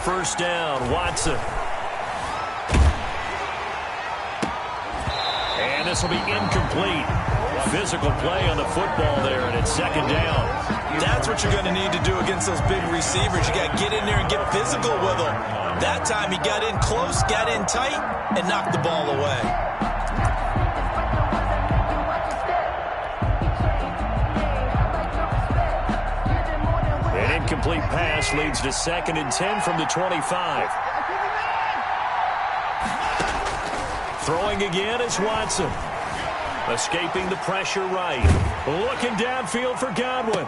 first down. Watson. And this will be incomplete. Physical play on the football there, and it's second down. That's what you're going to need to do against those big receivers. You got to get in there and get physical with them. That time he got in close, got in tight, and knocked the ball away. An incomplete pass leads to 2nd and 10 from the 25. Throwing again is Watson. Escaping the pressure right. Looking downfield for Godwin.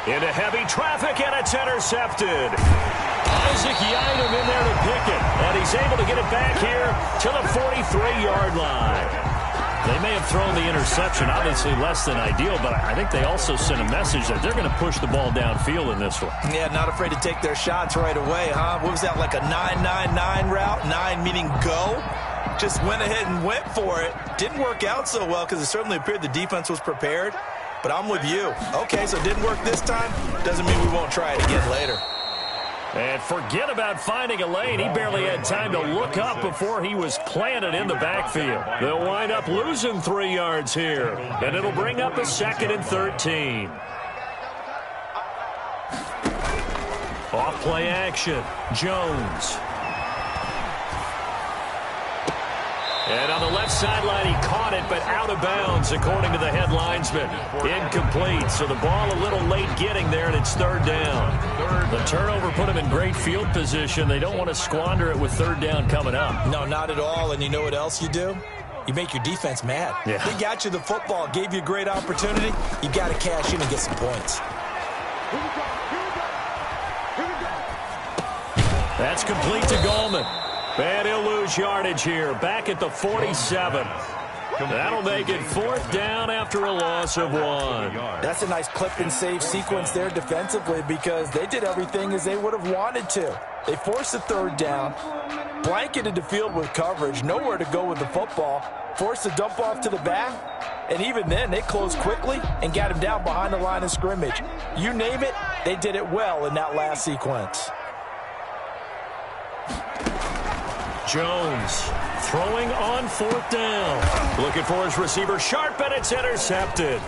Into heavy traffic, and it's intercepted. Isaac Yiadom in there to pick it. And he's able to get it back here to the 43-yard line. They may have thrown the interception, obviously less than ideal, but I think they also sent a message that they're going to push the ball downfield in this one. Yeah, not afraid to take their shots right away, huh? What was that, like a 9-9-9 route? 9 meaning go? Just went ahead and went for it. Didn't work out so well because it certainly appeared the defense was prepared. But I'm with you. Okay, so it didn't work this time. Doesn't mean we won't try it again later. And forget about finding a lane. He barely had time to look up before he was planted in the backfield. They'll wind up losing 3 yards here. And it'll bring up a 2nd and 13. Off play action. Jones. And on the left sideline, he caught it, but out of bounds, according to the head linesman. Incomplete, so the ball a little late getting there, and it's 3rd down. The turnover put him in great field position. They don't want to squander it with 3rd down coming up. No, not at all, and you know what else you do? You make your defense mad. Yeah. They got you the football, gave you a great opportunity. You got to cash in and get some points. That's complete to Goldman. And he'll lose yardage here, back at the 47. That'll make it 4th down after a loss of 1. That's a nice clip and save sequence there defensively because they did everything as they would have wanted to. They forced the 3rd down, blanketed the field with coverage, nowhere to go with the football, forced the dump off to the back, and even then they closed quickly and got him down behind the line of scrimmage. You name it, they did it well in that last sequence. Jones throwing on 4th down. Looking for his receiver Sharp, and it's intercepted.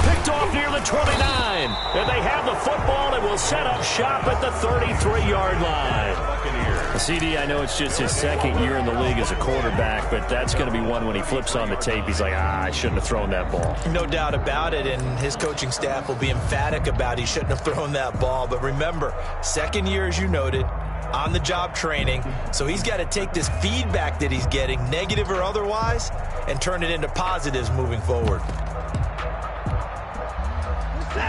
Picked off near the 29. And they have the football and will set up shop at the 33-yard line. CD, I know it's just his 2nd year in the league as a quarterback, but that's going to be one when he flips on the tape. He's like, I shouldn't have thrown that ball. No doubt about it, and his coaching staff will be emphatic about he shouldn't have thrown that ball. But remember, 2nd year, as you noted, on-the-job training, so he's got to take this feedback that he's getting, negative or otherwise, and turn it into positives moving forward.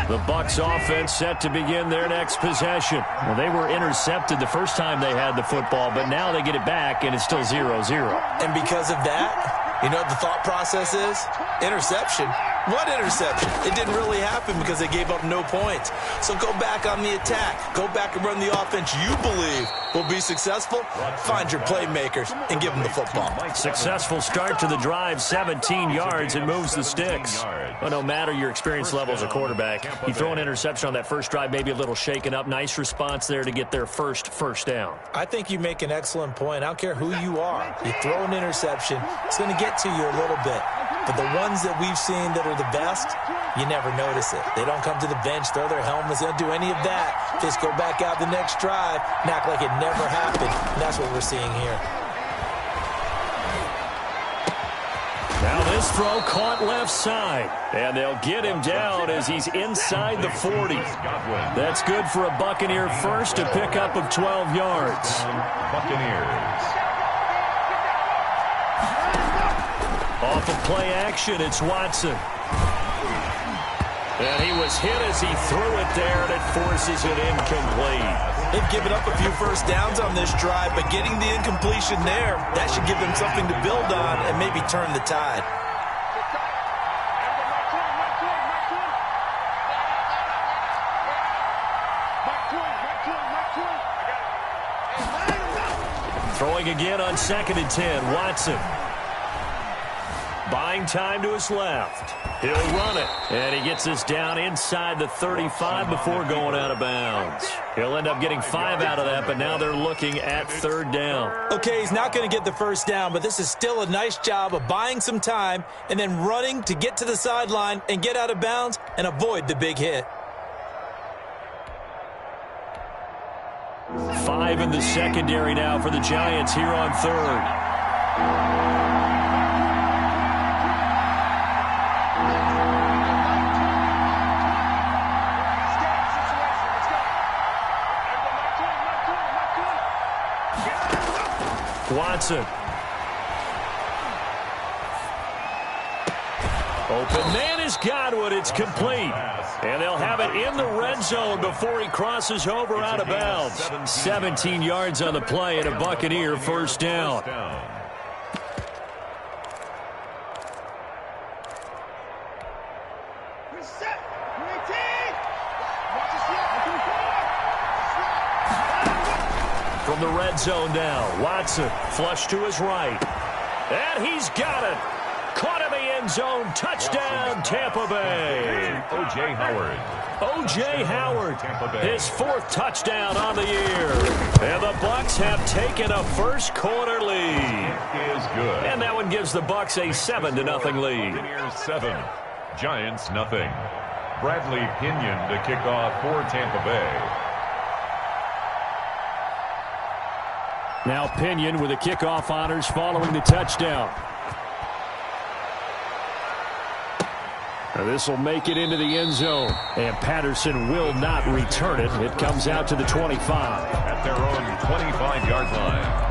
The Bucs offense set to begin their next possession. Well, they were intercepted the first time they had the football, but now they get it back, and it's still 0-0. And because of that, you know what the thought process is? Interception. What interception? It didn't really happen because they gave up no points. So go back on the attack. Go back and run the offense you believe will be successful. Find your playmakers and give them the football. Successful start to the drive, 17 yards, and moves the sticks. Well, no matter your experience level as a quarterback, you throw an interception on that first drive, maybe a little shaken up. Nice response there to get their first down. I think you make an excellent point. I don't care who you are. You throw an interception, it's going to get to you a little bit. But the ones that we've seen that are the best, you never notice it. They don't come to the bench, throw their helmets, they don't do any of that. Just go back out the next drive and act like it never happened. And that's what we're seeing here. Now this throw caught left side. And they'll get him down as he's inside the 40. That's good for a Buccaneer first, a pickup of 12 yards. Buccaneers. Off of play action, it's Watson. And he was hit as he threw it there, and it forces it incomplete. They've given up a few first downs on this drive, but getting the incompletion there, that should give them something to build on and maybe turn the tide. Throwing again on 2nd and 10, Watson. By buying time to his left. He'll run it. And he gets this down inside the 35 before going out of bounds. He'll end up getting 5 out of that, but now they're looking at 3rd down. Okay, he's not going to get the first down, but this is still a nice job of buying some time and then running to get to the sideline and get out of bounds and avoid the big hit. 5 in the secondary now for the Giants here on 3rd. Watson. Open man is Godwin. It's complete. And they'll have it in the red zone before he crosses over out of bounds. 17 yards on the play and a Buccaneer first down. From the red zone now, Watson flush to his right. And he's got it. Caught in the end zone. Touchdown, Tampa Bay. O.J. Howard. O.J. Howard, his 4th touchdown on the year. And the Bucs have taken a first quarter lead. Is good. And that one gives the Bucs a 7-0 lead. Buccaneers 7, Giants nothing. Bradley Pinion to kick off for Tampa Bay. Now Pinion with the kickoff honors following the touchdown. This will make it into the end zone. And Patterson will not return it. It comes out to the 25. At their own 25-yard line.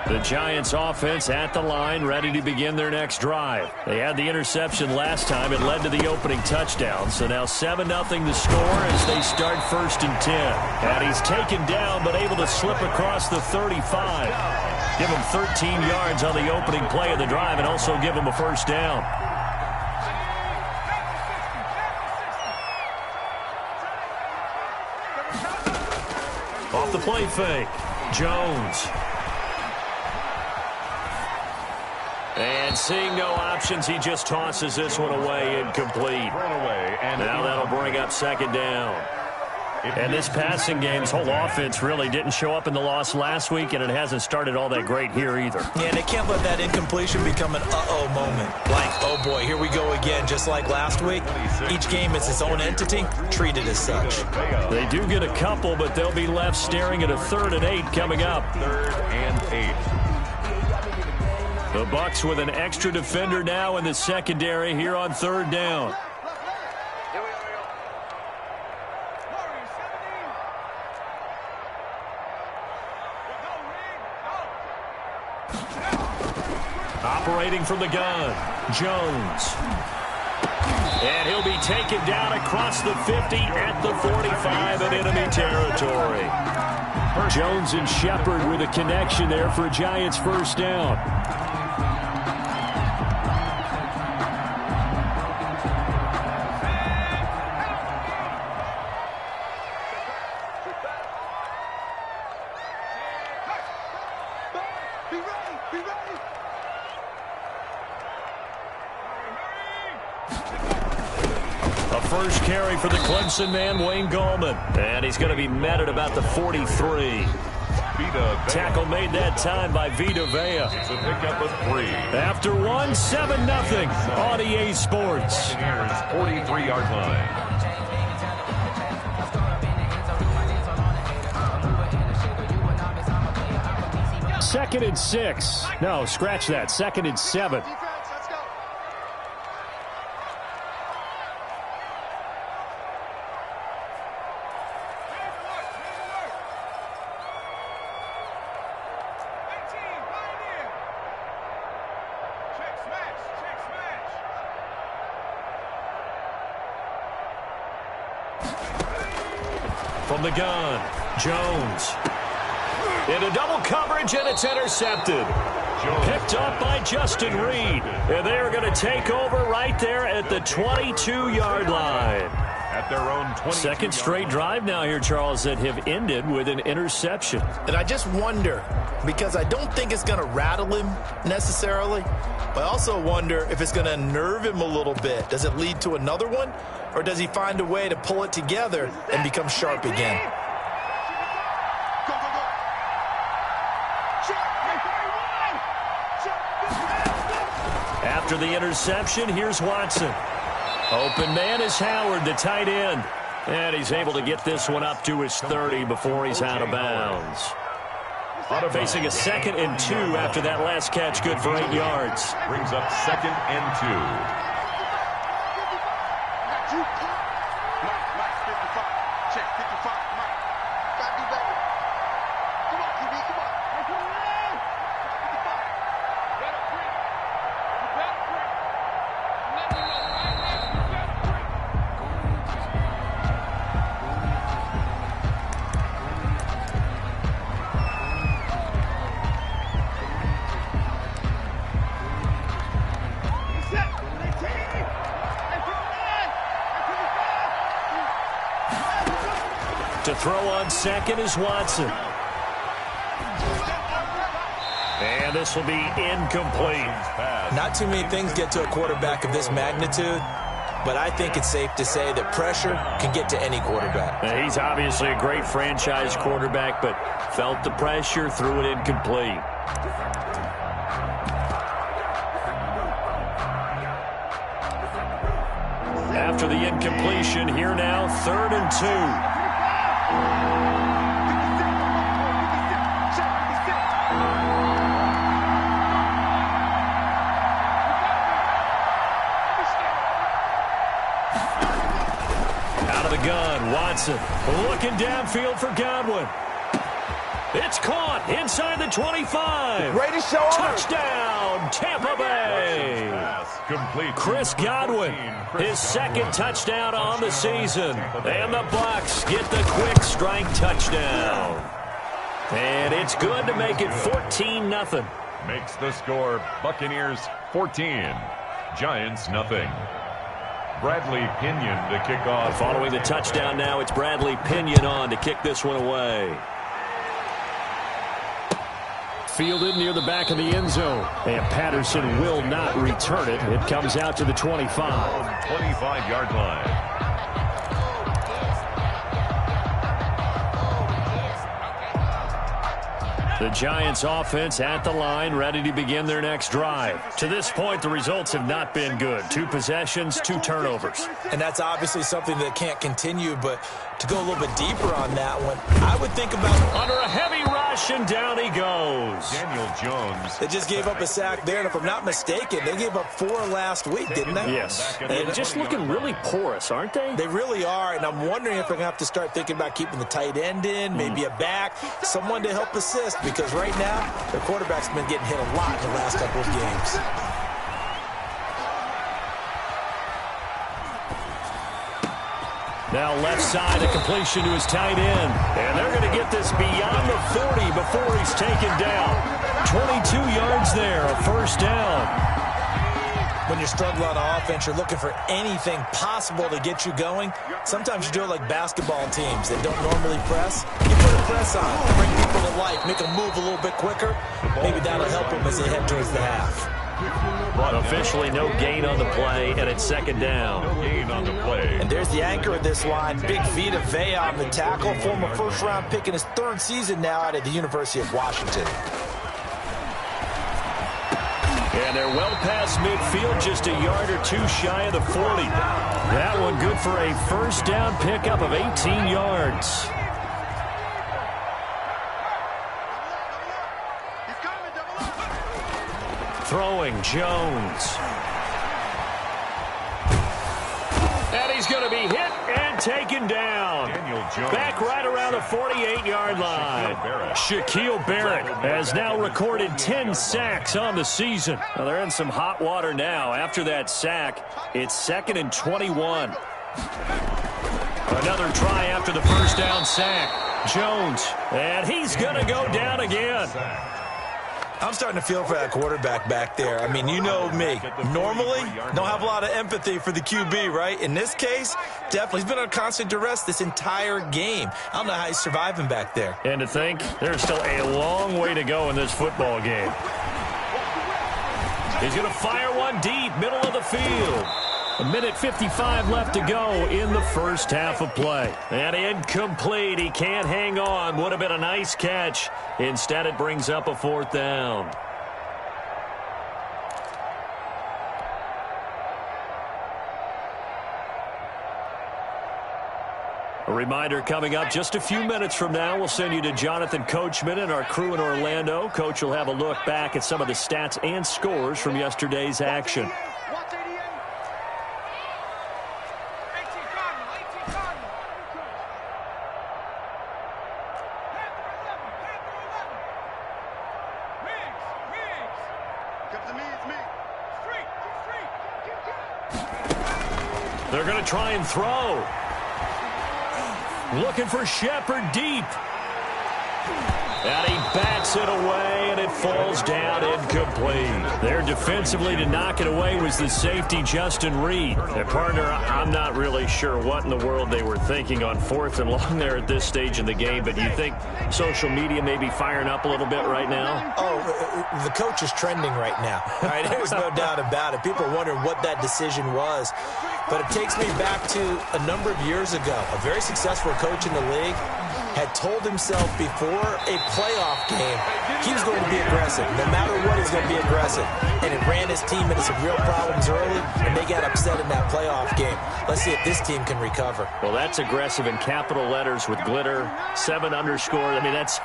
The Giants offense at the line, ready to begin their next drive. They had the interception last time. It led to the opening touchdown. So now 7-0 the score as they start 1st and 10. And he's taken down but able to slip across the 35. Give him 13 yards on the opening play of the drive and also give him a first down. Off the play fake, Jones. And seeing no options, he just tosses this one away, incomplete. Now that'll bring up 2nd down. And this passing game's whole offense really didn't show up in the loss last week, and it hasn't started all that great here either. Yeah, and they can't let that incompletion become an uh-oh moment. Like, oh boy, here we go again, just like last week. Each game is its own entity, treated as such. They do get a couple, but they'll be left staring at a 3rd and 8 coming up. 3rd and 8. The Bucs with an extra defender now in the secondary here on 3rd down. Operating from the gun, Jones. And he'll be taken down across the 50 at the 45 in enemy territory. Jones and Shepard with a connection there for a Giants first down. First carry for the Clemson man, Wayne Gallman. And he's going to be met at about the 43. Tackle made that time by Vita Vea. It's a pickup of 3. After 1, 7-0 on EA Sports. 43-yard line. Second and 6. No, scratch that. 2nd and 7. From the gun, Jones. Into double coverage, and it's intercepted. Picked up by Justin Reed. And they're going to take over right there at the 22-yard line. at their own 20. Second straight drive now here, Charles, that have ended with an interception. And I just wonder, because I don't think it's going to rattle him necessarily, but I also wonder if it's going to unnerve him a little bit. Does it lead to another one, or does he find a way to pull it together and become sharp again? After the interception, here's Watson. Open man is Howard, the tight end. And he's able to get this one up to his 30 before he's out of bounds. Facing a 2nd and 2 after that last catch, good for 8 yards. Brings up 2nd and 2. To throw on second is Watson. And this will be incomplete. Not too many things get to a quarterback of this magnitude, but I think it's safe to say that pressure can get to any quarterback. He's obviously a great franchise quarterback, but felt the pressure, threw it incomplete. After the incompletion, here now, 3rd and 2. Gun, Watson looking downfield for Godwin. It's caught inside the 25. Greatest show ever. Touchdown, Tampa Bay. Chris Godwin, his 2nd touchdown on the season. And the Bucs get the quick strike touchdown. And it's good to make it 14-0. Makes the score Buccaneers 14, Giants nothing. Bradley Pinion to kick off. Following the touchdown now, it's Bradley Pinion on to kick this one away. Fielded near the back of the end zone. And Patterson will not return it. It comes out to the 25. 25-yard line. The Giants offense at the line, ready to begin their next drive. To this point, the results have not been good. 2 possessions, 2 turnovers. And that's obviously something that can't continue, but to go a little bit deeper on that one, I would think about... Under a heavy rush, and down he goes. Daniel Jones. They just gave up a sack there, and if I'm not mistaken, they gave up 4 last week, didn't they? Yes. And just looking really porous, aren't they? They really are, and I'm wondering if they're going to have to start thinking about keeping the tight end in, maybe a back, someone to help assist, because right now, their quarterback's been getting hit a lot in the last couple of games. Now left side, a completion to his tight end. And they're going to get this beyond the 40 before he's taken down. 22 yards there, a first down. When you're struggling on offense, you're looking for anything possible to get you going. Sometimes you do it like basketball teams that don't normally press. You put a press on, bring people to life, make them move a little bit quicker. Maybe that'll help them as they head towards the half. Officially no gain on the play, and it's 2nd down. No gain on the play. And there's the anchor of this line, Big Vita Vea on the tackle, former first-round pick in his 3rd season now out of the University of Washington. And they're well past midfield, just a yard or 2 shy of the 40. That one good for a first down pickup of 18 yards. Throwing, Jones. And he's going to be hit and taken down. Daniel Jones. Back right around the 48-yard line. Shaquille Barrett has now recorded 10 sacks on the season. Well, they're in some hot water now. After that sack, it's 2nd and 21. Another try after the first down sack. Jones, and he's going to go down again. I'm starting to feel for that quarterback back there. I mean, you know me. Normally, don't have a lot of empathy for the QB, right? In this case, definitely. He's been on constant duress this entire game. I don't know how he's surviving back there. And to think, there's still a long way to go in this football game. He's going to fire one deep, middle of the field. 1:55 left to go in the first half of play. And incomplete. He can't hang on. Would have been a nice catch. Instead, it brings up a 4th down. A reminder coming up just a few minutes from now. We'll send you to Jonathan Coachman and our crew in Orlando. Coach will have a look back at some of the stats and scores from yesterday's action. They're going to try and throw. Looking for Shepard deep. And he bats it away, and it falls down incomplete. There defensively to knock it away was the safety, Justin Reed. And partner, I'm not really sure what in the world they were thinking on 4th and long there at this stage in the game, but do you think social media may be firing up a little bit right now? Oh, the coach is trending right now. All right, there's no doubt about it. People are wondering what that decision was. But it takes me back to a number of years ago. A very successful coach in the league had told himself before a playoff game he was going to be aggressive. No matter what, he's going to be aggressive. And it ran his team into some real problems early, and they got upset in that playoff game. Let's see if this team can recover. Well, that's aggressive in capital letters with glitter, 7 underscore. I mean, that's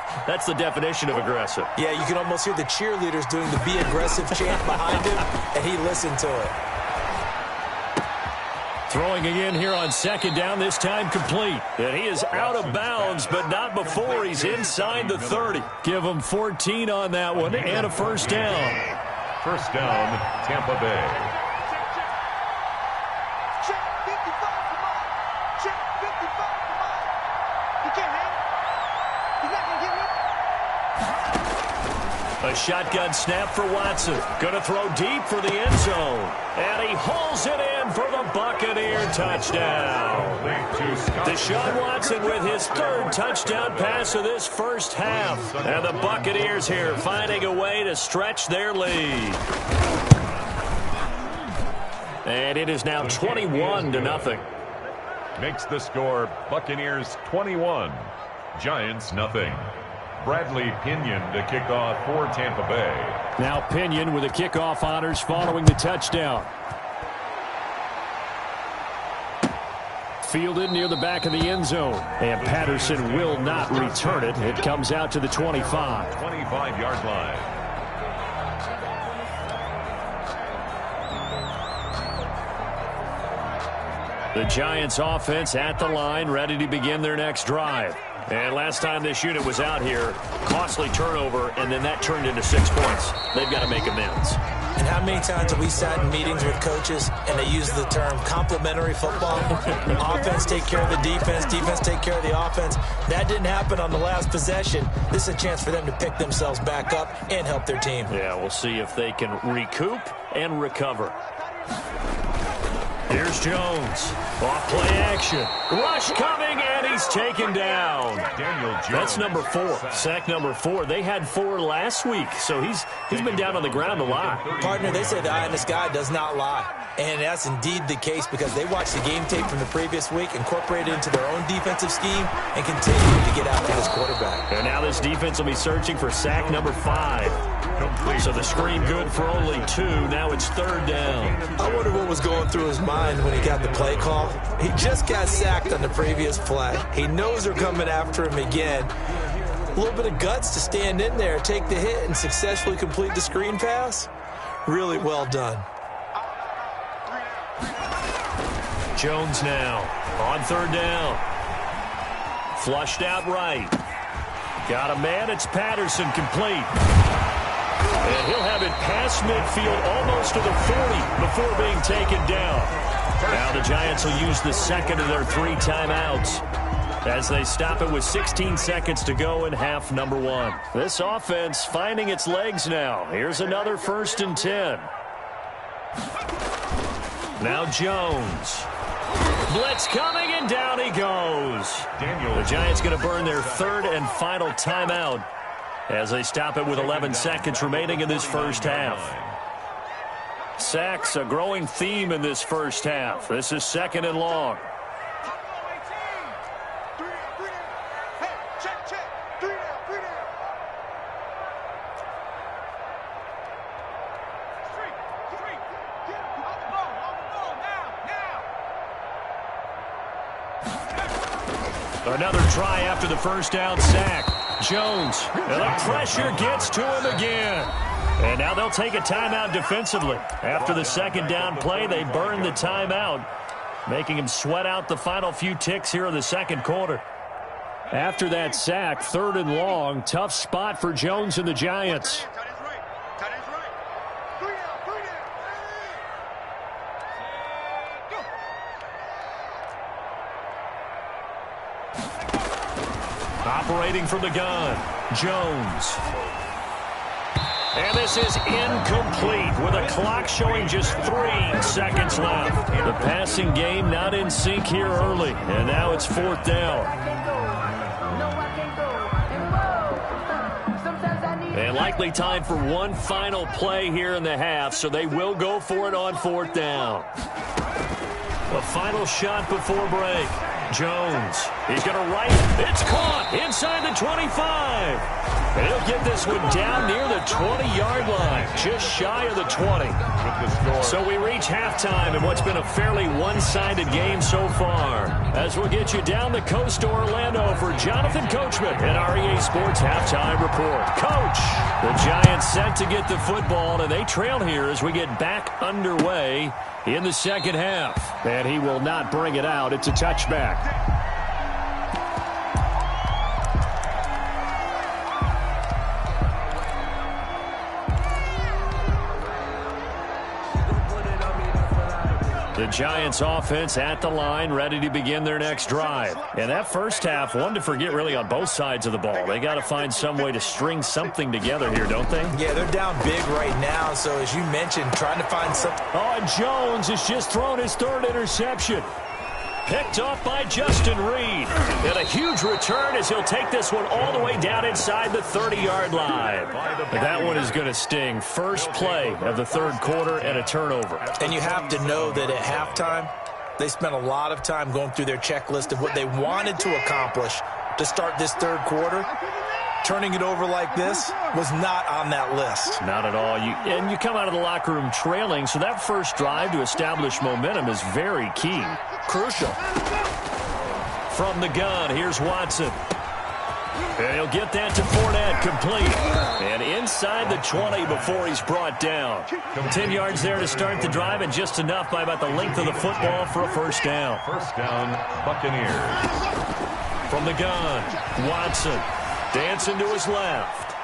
the definition of aggressive. Yeah, you can almost hear the cheerleaders doing the be aggressive chant behind him, and he listened to it. Throwing again here on 2nd down, this time complete. And he is out of bounds, but not before he's inside the 30. Give him 14 on that one and a 1st down. 1st down, Tampa Bay. Check 55, come on. Check 55, come on. He can't hang. He's not going to get A him. shotgun snap for Watson. Going to throw deep for the end zone. And he hauls it in for the Buccaneer touchdown. Deshaun Watson with his 3rd touchdown pass of this first half. And the Buccaneers here finding a way to stretch their lead. And it is now 21-0. Makes the score Buccaneers 21, Giants nothing. Bradley Pinion to kick off for Tampa Bay. Now Pinion with the kickoff honors following the touchdown. Fielded near the back of the end zone. And Patterson will not return it. It comes out to the 25. 25-yard line. The Giants offense at the line, ready to begin their next drive. And last time this unit was out here, costly turnover, and then that turned into 6 points. They've got to make amends. And how many times have we sat in meetings with coaches and they use the term complementary football? Offense take care of the defense, defense take care of the offense. That didn't happen on the last possession. This is a chance for them to pick themselves back up and help their team. Yeah, we'll see if they can recoup and recover. Here's Jones. Off play action. Rush coming, and he's taken down. Daniel Jones. That's number 4. Sack number 4. They had 4 last week, so he's been down on the ground a lot. Partner, they say the eye in the sky does not lie. And that's indeed the case because they watched the game tape from the previous week, incorporated it into their own defensive scheme, and continue to get after this quarterback. And now this defense will be searching for sack number 5. Complete. So the screen good for only 2. Now it's 3rd down. I wonder what was going through his mind when he got the play call. He just got sacked on the previous play. He knows they're coming after him again. A little bit of guts to stand in there, take the hit, and successfully complete the screen pass. Really well done. Jones now on 3rd down. Flushed out right. Got a man. It's Patterson complete. And he'll have it past midfield almost to the 40 before being taken down. Now the Giants will use the second of their 3 timeouts. as they stop it with 16 seconds to go in half number one. This offense finding its legs now. Here's another 1st and 10. Now Jones. Blitz coming, and down he goes. The Giants going to burn their 3rd and final timeout as they stop it with 11 seconds remaining in this first half. Sacks, a growing theme in this first half. This is 2nd and long. Another try after the first down sack. Jones, and the pressure gets to him again. And now they'll take a timeout defensively. After the 2nd down play, they burn the timeout, making him sweat out the final few ticks here in the 2nd quarter. After that sack, 3rd and long, tough spot for Jones and the Giants. Operating from the gun, Jones. And this is incomplete with a clock showing just 3 seconds left. The passing game not in sync here early, and now it's 4th down. And likely time for one final play here in the half, so they will go for it on 4th down. A final shot before break. Jones, he's going to right. It's caught inside the 25. And he'll get this one down near the 20-yard line, just shy of the 20. So we reach halftime in what's been a fairly one-sided game so far. As we'll get you down the coast to Orlando for Jonathan Coachman at our EA Sports Halftime Report. Coach, the Giants set to get the football, and they trail here as we get back underway in the 2nd half. And he will not bring it out. It's a touchback. The Giants offense at the line, ready to begin their next drive. And that first half, one to forget really on both sides of the ball. They got to find some way to string something together here, don't they? Yeah, they're down big right now, so as you mentioned, trying to find something. Oh, and Jones has just thrown his 3rd interception. Picked off by Justin Reed. And a huge return as he'll take this one all the way down inside the 30-yard line. That one is going to sting. First play of the 3rd quarter and a turnover. And you have to know that at halftime, they spent a lot of time going through their checklist of what they wanted to accomplish to start this 3rd quarter. Turning it over like this was not on that list. Not at all. You come out of the locker room trailing, so that first drive to establish momentum is very key. Crucial. From the gun, here's Watson. And he'll get that to Fournette, complete. And inside the 20 before he's brought down. 10 yards there to start the drive, and just enough by about the length of the football for a first down. First down, Buccaneers. From the gun, Watson. Dancing to his left.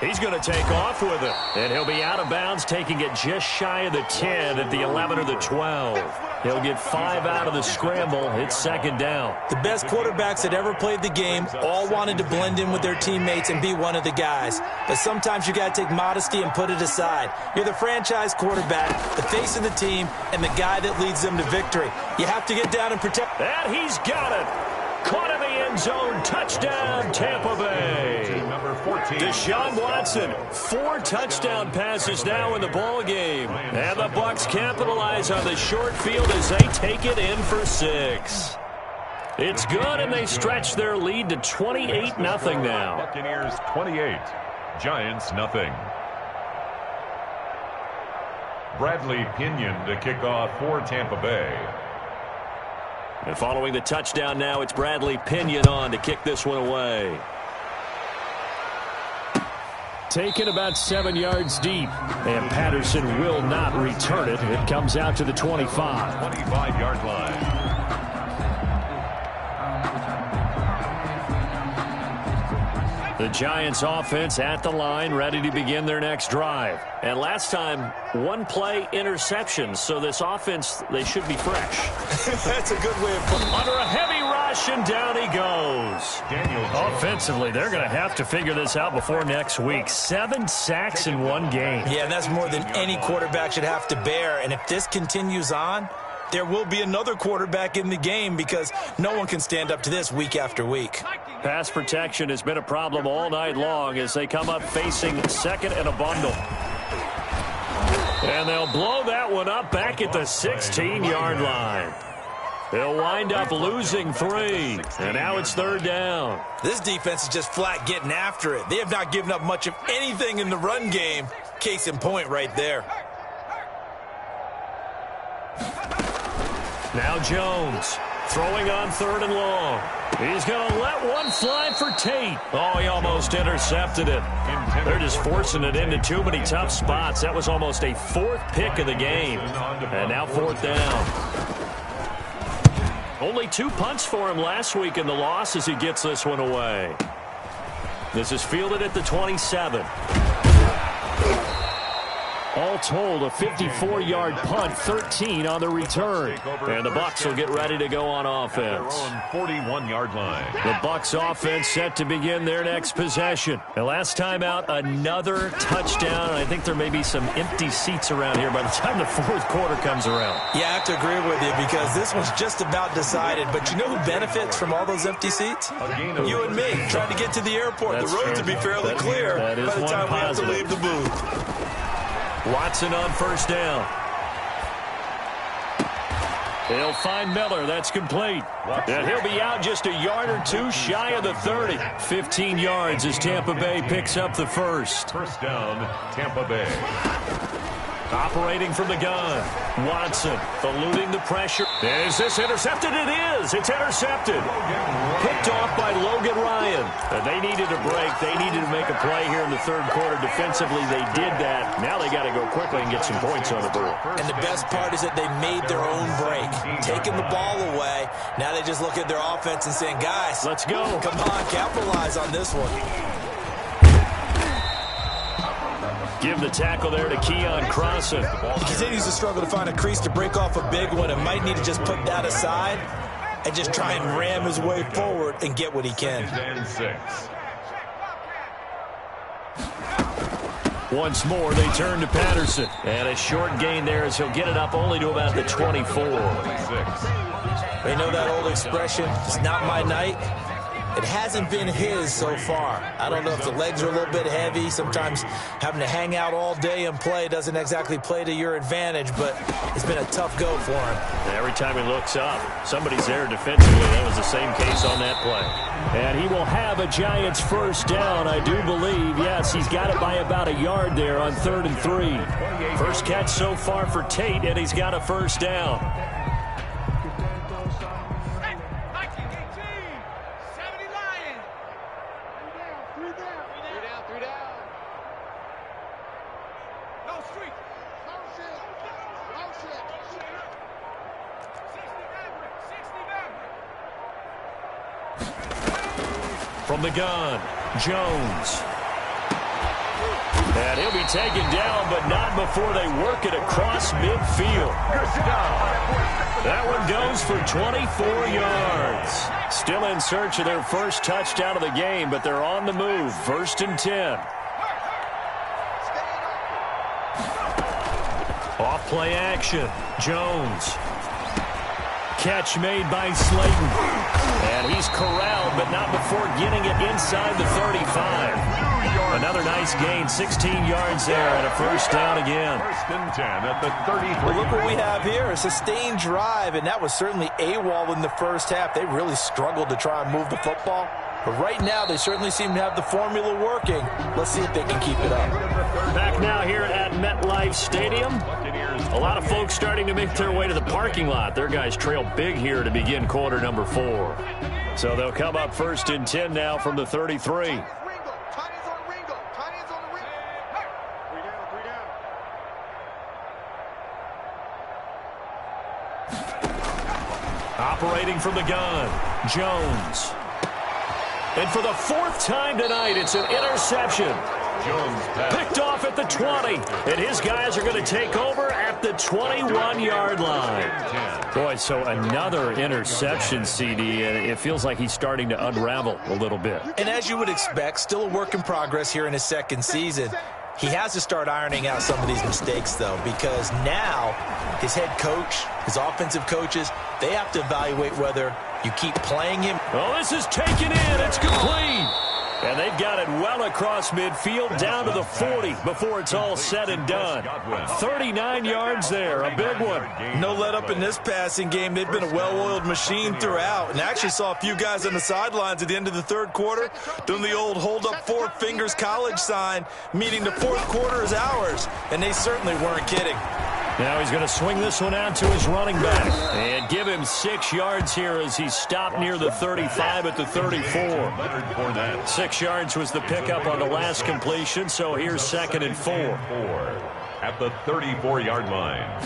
He's going to take off with it. And he'll be out of bounds, taking it just shy of the 10 at the 11 or the 12. He'll get 5 out of the scramble. It's 2nd down. The best quarterbacks that ever played the game all wanted to blend in with their teammates and be one of the guys. But sometimes you got to take modesty and put it aside. You're the franchise quarterback, the face of the team, and the guy that leads them to victory. You have to get down and protect. And he's got it. Caught in the end zone. Touchdown, Tampa Bay. Number 14. Deshaun Watson, 4 touchdown passes now in the ball game. And the Bucs capitalize on the short field as they take it in for 6. It's good, and they stretch their lead to 28-0 now. Buccaneers 28, Giants nothing. Bradley Pinion to kick off for Tampa Bay. And following the touchdown now, it's Bradley Pinion on to kick this one away. Taken about 7 yards deep, and Patterson will not return it. It comes out to the 25. 25-yard line. The Giants offense at the line, ready to begin their next drive. And last time, 1 play interception, so this offense, they should be fresh. That's a good way of putting it. Under a heavy ride rush, and down he goes. Offensively, they're going to have to figure this out before next week. 7 sacks in one game. Yeah, and that's more than any quarterback should have to bear. And if this continues on, there will be another quarterback in the game because no one can stand up to this week after week. Pass protection has been a problem all night long as they come up facing second and a bundle. And they'll blow that one up back at the 16-yard line. They'll wind up losing 3, and now it's third down. This defense is just flat getting after it. They have not given up much of anything in the run game. Case in point right there. Now Jones throwing on third and long. He's going to let one fly for Tate. Oh, he almost intercepted it. They're just forcing it into too many tough spots. That was almost a 4th pick of the game. And now 4th down. Only 2 punts for him last week in the loss as he gets this one away. This is fielded at the 27. All told, a 54-yard punt, 13 on the return. And the Bucs will get ready to go on offense. 41-yard line. The Bucs offense set to begin their next possession. The last time out, another touchdown. I think there may be some empty seats around here by the time the 4th quarter comes around. Yeah, I have to agree with you because this one's just about decided. But you know who benefits from all those empty seats? You and me, trying to get to the airport. The roads will be fairly clear by the time we have to leave the booth. Watson on first down. He'll find Miller. That's complete. And he'll be out just a yard or 2 shy of the 30. 15 yards as Tampa Bay picks up the first. First down, Tampa Bay. Operating from the gun. Watson eluding the pressure. Is this intercepted? It is. It's intercepted. Picked off by Logan Ryan. And they needed a break. They needed to make a play here in the 3rd quarter. Defensively, they did that. Now they got to go quickly and get some points on the board. And the best part is that they made their own break. Taking the ball away. Now they just look at their offense and saying, guys, let's go. Come on, capitalize on this one. Give the tackle there to Keon Crossan. He continues to struggle to find a crease to break off a big one and might need to just put that aside and just try and ram his way forward and get what he can. And 6. Once more, they turn to Patterson. And a short gain there as he'll get it up only to about the 24. They know that old expression, it's not my night. It hasn't been his so far. I don't know if the legs are a little bit heavy. Sometimes having to hang out all day and play doesn't exactly play to your advantage, but it's been a tough go for him. Every time he looks up, somebody's there defensively. That was the same case on that play. And he will have a Giants first down, I do believe. Yes, he's got it by about a yard there on 3rd and 3. First catch so far for Tate, and he's got a first down. From the gun, Jones. And he'll be taken down, but not before they work it across midfield. That one goes for 24 yards. Still in search of their first touchdown of the game, but they're on the move. 1st and 10. Off play action. Jones. Catch made by Slayton. And he's corralled, but not before getting it inside the 35. Another nice gain, 16 yards there, and a first down again. 1st and 10 at the 33. Well, look what we have here, a sustained drive, and that was certainly AWOL in the first half. They really struggled to try and move the football. But right now, they certainly seem to have the formula working. Let's see if they can keep it up. Back now here at MetLife Stadium. A lot of folks starting to make their way to the parking lot. Their guys trail big here to begin quarter number 4. So they'll come up 1st and 10 now from the 33. Operating from the gun, Jones. And for the 4th time tonight, it's an interception. Jones picked off at the 20. And his guys are going to take over at at the 21-yard line. Boy, so another interception, CD, and it feels like he's starting to unravel a little bit. And as you would expect, still a work in progress here in his second season. He has to start ironing out some of these mistakes, though, because now his head coach, his offensive coaches, they have to evaluate whether you keep playing him. Oh, this is taken in. It's complete. And they've got it well across midfield down to the 40 before it's all said and done. 39 yards there, a big one. No let up in this passing game. They've been a well-oiled machine throughout. And actually saw a few guys on the sidelines at the end of the third quarter doing the old hold up four fingers college sign, meaning the fourth quarter is ours. And they certainly weren't kidding. Now he's going to swing this one out to his running back and give him 6 yards here as he's stopped near the 35 at the 34. 6 yards was the pickup on the last completion, so here's 2nd and 4. At the 34-yard line.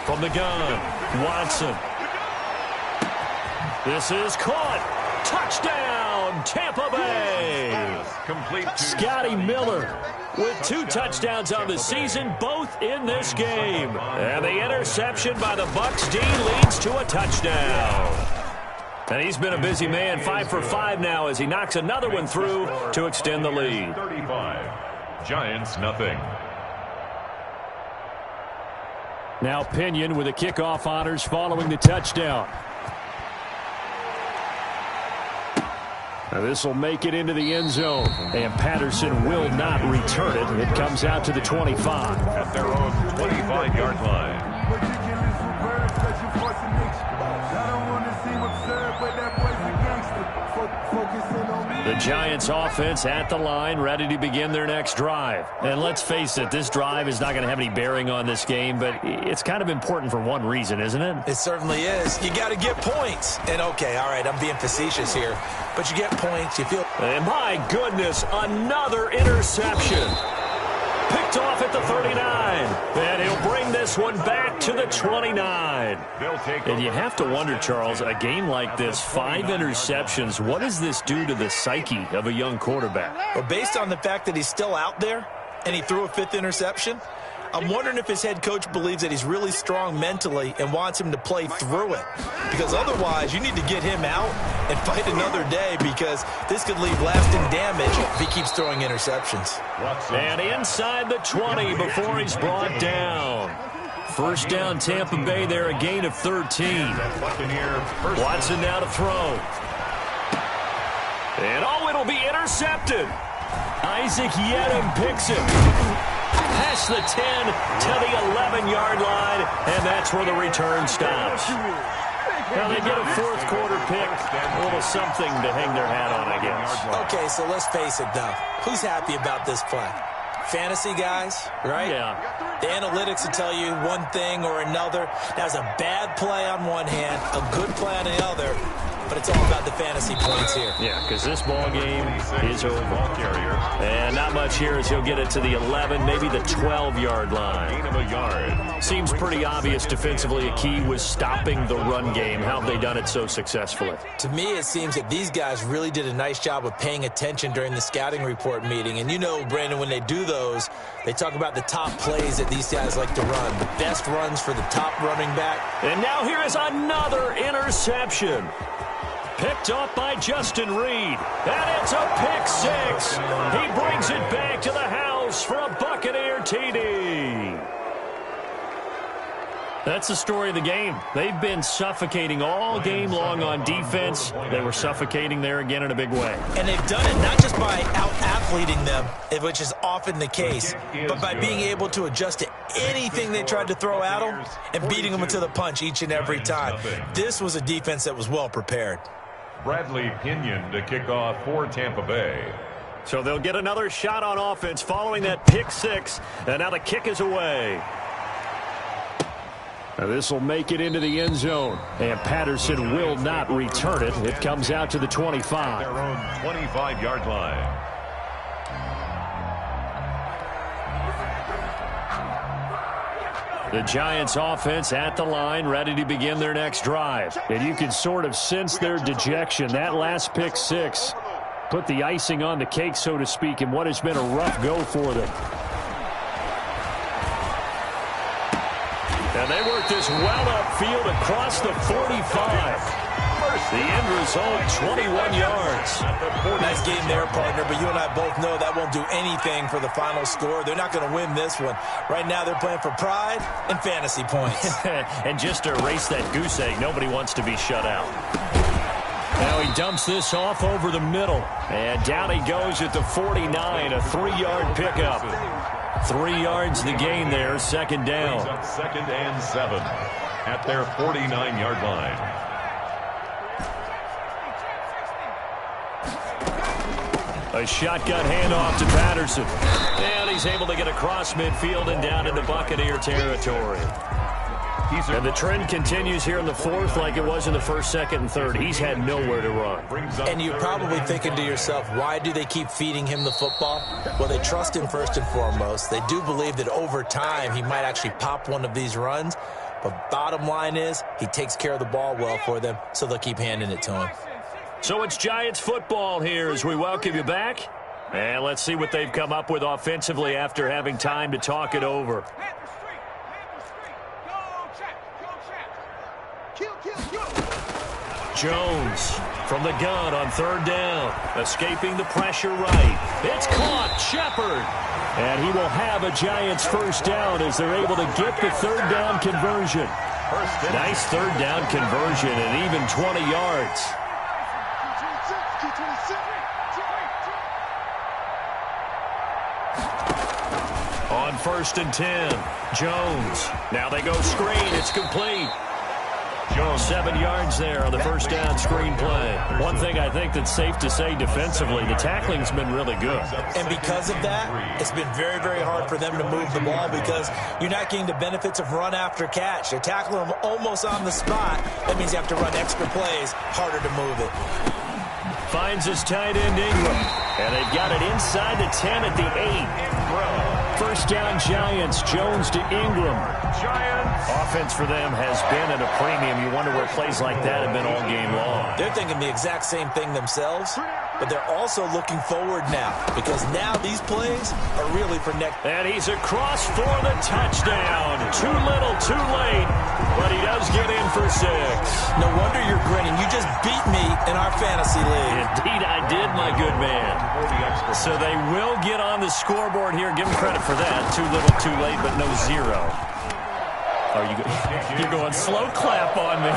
From the gun, Watson. This is caught. Touchdown, Tampa Bay. Complete to Scotty Miller with 2 touchdowns on the season, both in this game. And the interception by the Bucs D leads to a touchdown. And he's been a busy man, 5 for 5 now as he knocks another one through to extend the lead. 35. Giants nothing. Now Pinion with the kickoff honors following the touchdown. Now this will make it into the end zone, and Patterson will not return it. It comes out to the 25. At their own 25-yard line. The Giants offense at the line, ready to begin their next drive. And let's face it, this drive is not going to have any bearing on this game, but it's kind of important for one reason, isn't it? It certainly is. You got to get points. And okay, all right, I'm being facetious here, but you get points, you feel... And my goodness, another interception. Picked off at the 39. And he'll bring this one back to the 29. And you have to wonder, Charles, a game like this, 5 interceptions, what does this do to the psyche of a young quarterback? Well, based on the fact that he's still out there and he threw a 5th interception, I'm wondering if his head coach believes that he's really strong mentally and wants him to play through it. Because otherwise, you need to get him out and fight another day, because this could leave lasting damage if he keeps throwing interceptions. And inside the 20 before he's brought down. First down, Tampa Bay there, a gain of 13. Watson now to throw. And oh, it'll be intercepted. Isaac Yedem picks it. Past the 10 to the 11-yard line, and that's where the return stops. Now they get a fourth quarter pick, a little something to hang their hat on, I guess. Okay, so let's face it, though. Who's happy about this play? Fantasy guys, right? Yeah. The analytics will tell you one thing or another. That was a bad play on one hand, a good play on the other. But it's all about the fantasy points here. Yeah, because this ball game is over. And not much here as he'll get it to the 11, maybe the 12-yard line. Seems pretty obvious defensively a key was stopping the run game. How have they done it so successfully? To me, it seems that these guys really did a nice job of paying attention during the scouting report meeting. And you know, Brandon, when they do those, they talk about the top plays that these guys like to run. The best runs for the top running back. And now here is another interception. Picked up by Justin Reed. And it's a pick 6. He brings it back to the house for a Buccaneer TD. That's the story of the game. They've been suffocating all game long on defense. They were suffocating there again in a big way. And they've done it not just by out-athleting them, which is often the case, but by being able to adjust to anything they tried to throw at them and beating them into the punch each and every time. This was a defense that was well prepared. Bradley Pinion to kick off for Tampa Bay. So they'll get another shot on offense following that pick 6. And now the kick is away. Now this will make it into the end zone. And Patterson will not return it. It comes out to the 25. Their own 25-yard line. The Giants offense at the line, ready to begin their next drive. And you can sort of sense their dejection. That last pick 6 put the icing on the cake, so to speak, in what has been a rough go for them. And they work this well upfield across the 45. The end result, 21 yards. Nice game there, partner, but you and I both know that won't do anything for the final score. They're not going to win this one. Right now, they're playing for pride and fantasy points. And just to erase that goose egg, nobody wants to be shut out. Now he dumps this off over the middle. And down he goes at the 49, a 3-yard pickup. 3 yards the gain there, second down. Second and 7 at their 49-yard line. A shotgun handoff to Patterson. And he's able to get across midfield and down into Buccaneer territory. And the trend continues here in the fourth like it was in the first, second, and third. He's had nowhere to run. And you're probably thinking to yourself, why do they keep feeding him the football? Well, they trust him first and foremost. They do believe that over time he might actually pop one of these runs. But bottom line is he takes care of the ball well for them, so they'll keep handing it to him. So it's Giants football here as we welcome you back. And let's see what they've come up with offensively after having time to talk it over. Jones from the gun on third down. Escaping the pressure right. It's caught. Shepard. And he will have a Giants first down as they're able to get the third down conversion. Nice third down conversion and even 20 yards. On first and 10, Jones. Now they go screen. It's complete. Jones 7 yards there on the first down screen play. One thing I think that's safe to say defensively, the tackling's been really good. And because of that, it's been very, very hard for them to move the ball because you're not getting the benefits of run after catch. They're tackling them almost on the spot. That means you have to run extra plays, harder to move it. Finds his tight end Ingram. And they've got it inside the 10 at the 8. First down Giants. Jones to Ingram. Giants. Offense for them has been at a premium. You wonder where plays like that have been all game long. They're thinking the exact same thing themselves, but they're also looking forward now because now these plays are really for next. And he's across for the touchdown. Too little, too late, but he does get in for 6. No wonder you're grinning. You just beat me in our fantasy league. Indeed I did, my good man. So they will get on the scoreboard here. Give them credit for that. Too little, too late, but no 0. You're going slow clap on me.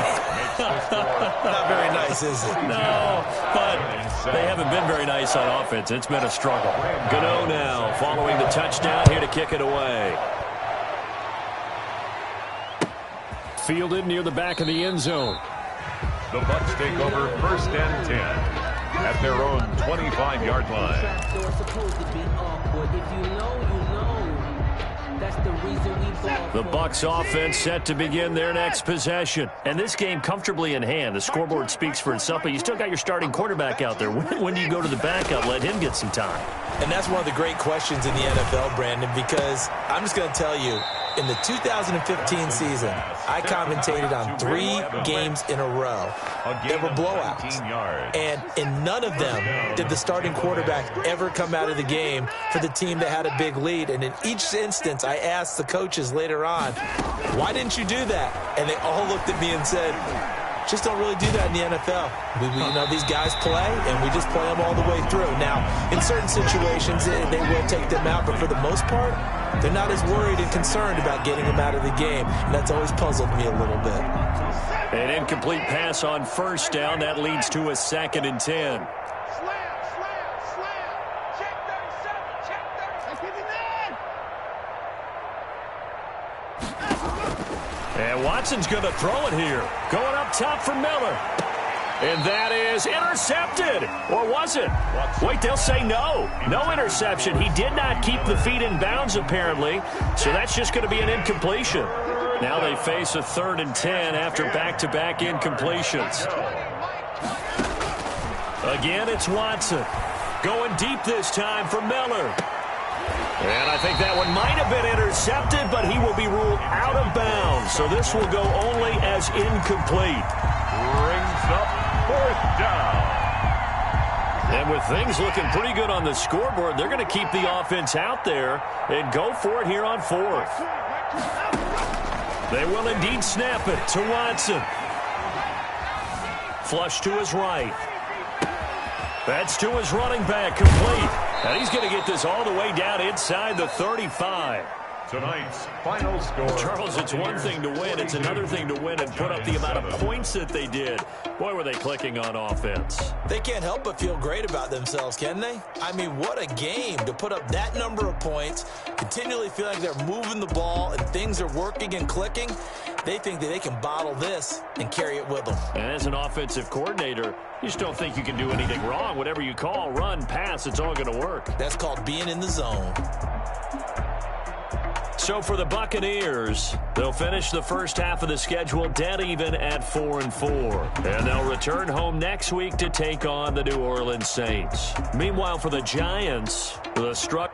Not very nice, is it? No, but they haven't been very nice on offense. It's been a struggle. Gano now following the touchdown here to kick it away. Fielded near the back of the end zone. The Bucs take over first and 10 at their own 25-yard line. The Bucs offense set to begin their next possession. And this game comfortably in hand. The scoreboard speaks for itself, but you still got your starting quarterback out there. When do you go to the backup, let him get some time? And that's one of the great questions in the NFL, Brandon, because I'm just going to tell you, in the 2015 season, I commentated on 3 games in a row. There were blowouts. And in none of them did the starting quarterback ever come out of the game for the team that had a big lead. And in each instance, I asked the coaches later on, why didn't you do that? And they all looked at me and said, just don't really do that in the NFL. You know, these guys play, and we just play them all the way through. Now, in certain situations, they will take them out, but for the most part, they're not as worried and concerned about getting them out of the game. And that's always puzzled me a little bit. An incomplete pass on first down. That leads to a 2nd and 10. And Watson's going to throw it here. Going up top for Miller. And that is intercepted. Or was it? Wait, they'll say no. No interception. He did not keep the feet in bounds, apparently. So that's just going to be an incompletion. Now they face a 3rd and 10 after back-to-back incompletions. Again, it's Watson. Going deep this time for Miller. And I think that one might have been intercepted, but he will be ruled out of bounds. So this will go only as incomplete. Brings up 4th down. And with things looking pretty good on the scoreboard, they're going to keep the offense out there and go for it here on 4th. They will indeed snap it to Watson. Flush to his right. That's to his running back, complete. And he's going to get this all the way down inside the 35. Tonight's final score. Charles, it's one thing to win. It's another thing to win and put up the amount of points that they did. Boy, were they clicking on offense. They can't help but feel great about themselves, can they? I mean, what a game to put up that number of points, continually feeling like they're moving the ball and things are working and clicking. They think that they can bottle this and carry it with them. And as an offensive coordinator, you just don't think you can do anything wrong. Whatever you call, run, pass, it's all going to work. That's called being in the zone. So for the Buccaneers, they'll finish the first half of the schedule dead even at 4-4. And they'll return home next week to take on the New Orleans Saints. Meanwhile, for the Giants, the struggle